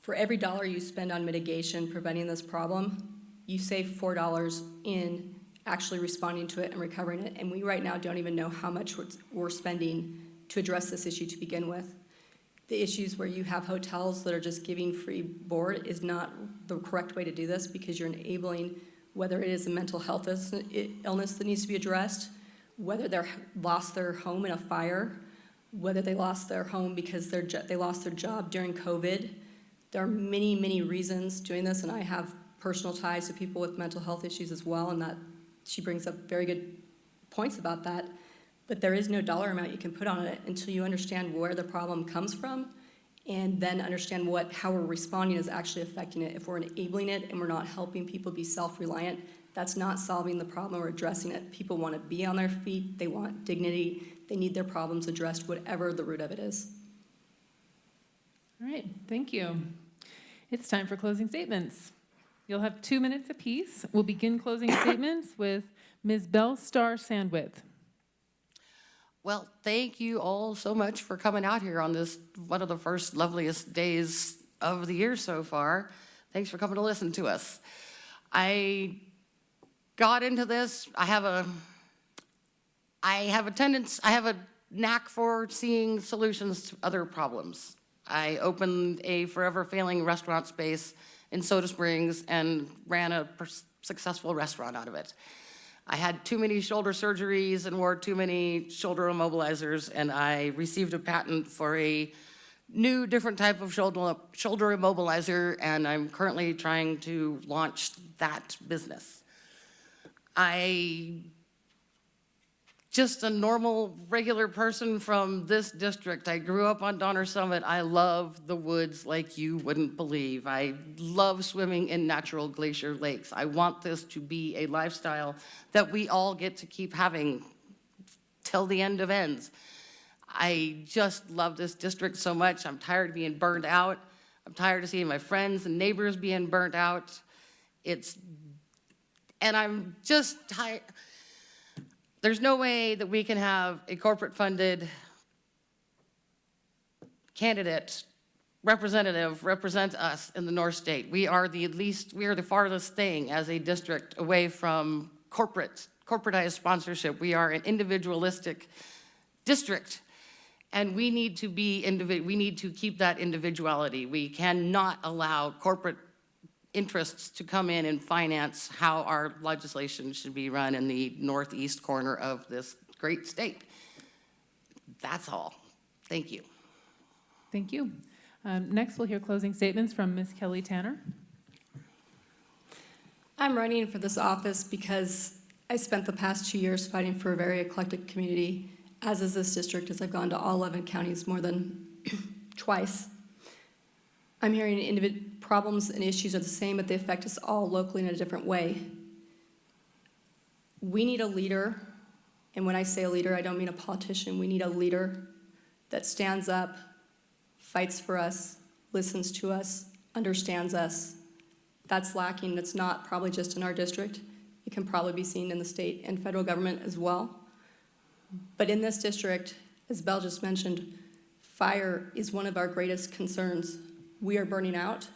for every dollar you spend on mitigation, preventing this problem, you save $4 in actually responding to it and recovering it. And we right now don't even know how much we're spending to address this issue to begin with. The issues where you have hotels that are just giving free board is not the correct way to do this, because you're enabling, whether it is a mental health illness that needs to be addressed, whether they lost their home in a fire, whether they lost their home because they lost their job during COVID. There are many, many reasons doing this, and I have personal ties to people with mental health issues as well, and that she brings up very good points about that. But there is no dollar amount you can put on it until you understand where the problem comes from, and then understand how we're responding is actually affecting it. If we're enabling it and we're not helping people be self-reliant, that's not solving the problem or addressing it. People want to be on their feet, they want dignity, they need their problems addressed, whatever the root of it is. All right, thank you. It's time for closing statements. You'll have 2 minutes apiece. We'll begin closing statements with Ms. Bell-Star Sandwith. Well, thank you all so much for coming out here on this, one of the first loveliest days of the year so far. Thanks for coming to listen to us. I got into this, I have a knack for seeing solutions to other problems. I opened a forever failing restaurant space in Soda Springs and ran a successful restaurant out of it. I had too many shoulder surgeries and wore too many shoulder immobilizers, and I received a patent for a new, different type of shoulder immobilizer, and I'm currently trying to launch that business. Just a normal, regular person from this district. I grew up on Donner Summit. I love the woods like you wouldn't believe. I love swimming in natural glacier lakes. I want this to be a lifestyle that we all get to keep having till the end of ends. I just love this district so much. I'm tired of being burned out. I'm tired of seeing my friends and neighbors being burnt out. And I'm just tired. There's no way that we can have a corporate-funded candidate, representative, represent us in the North State. We are the farthest thing as a district away from corporatized sponsorship. We are an individualistic district, and we need to keep that individuality. We cannot allow corporate interests to come in and finance how our legislation should be run in the northeast corner of this great state. That's all. Thank you. Thank you. Next, we'll hear closing statements from Ms. Kelly Tanner. I'm running for this office because I spent the past 2 years fighting for a very eclectic community, as is this district, as I've gone to all 11 counties more than twice. I'm hearing problems and issues are the same, but they affect us all locally in a different way. We need a leader, and when I say a leader, I don't mean a politician. We need a leader that stands up, fights for us, listens to us, understands us. That's lacking. That's not probably just in our district. It can probably be seen in the state and federal government as well. But in this district, as Belle just mentioned, fire is one of our greatest concerns. We are burning out.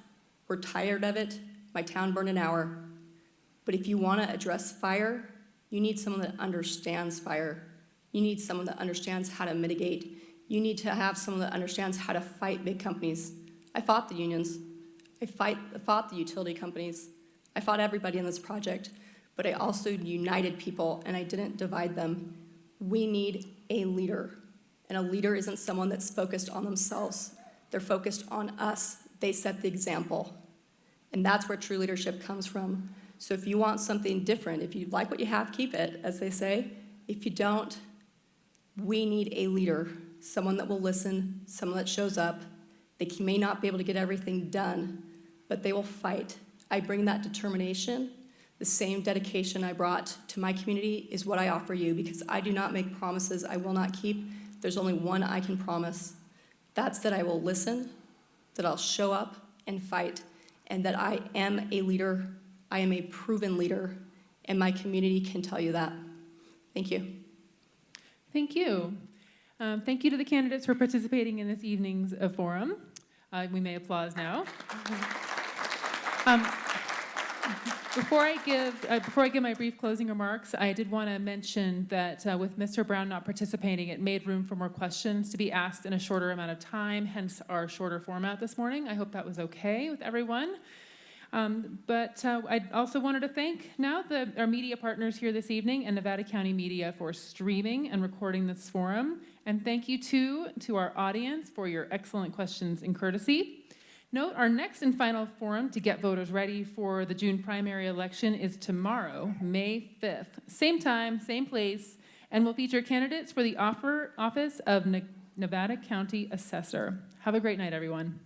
We're tired of it. My town burned an hour. But if you want to address fire, you need someone that understands fire. You need someone that understands how to mitigate. You need to have someone that understands how to fight big companies. I fought the unions. I fought the utility companies. I fought everybody in this project. But I also united people, and I didn't divide them. We need a leader. And a leader isn't someone that's focused on themselves. They're focused on us. They set the example. And that's where true leadership comes from. So if you want something different, if you like what you have, keep it, as they say. If you don't, we need a leader, someone that will listen, someone that shows up. They may not be able to get everything done, but they will fight. I bring that determination. The same dedication I brought to my community is what I offer you, because I do not make promises I will not keep. There's only one I can promise. That's that I will listen, that I'll show up and fight, and that I am a leader. I am a proven leader, and my community can tell you that. Thank you. Thank you. Thank you to the candidates for participating in this evening's forum. We may applause now. Before I give my brief closing remarks, I did want to mention that with Mr. Brown not participating, it made room for more questions to be asked in a shorter amount of time, hence our shorter format this morning. I hope that was okay with everyone. But I also wanted to thank now our media partners here this evening and Nevada County Media for streaming and recording this forum. And thank you to our audience for your excellent questions and courtesy. Note, our next and final forum to get voters ready for the June primary election is tomorrow, May 5th. Same time, same place, and will feature candidates for the office of Nevada County Assessor. Have a great night, everyone.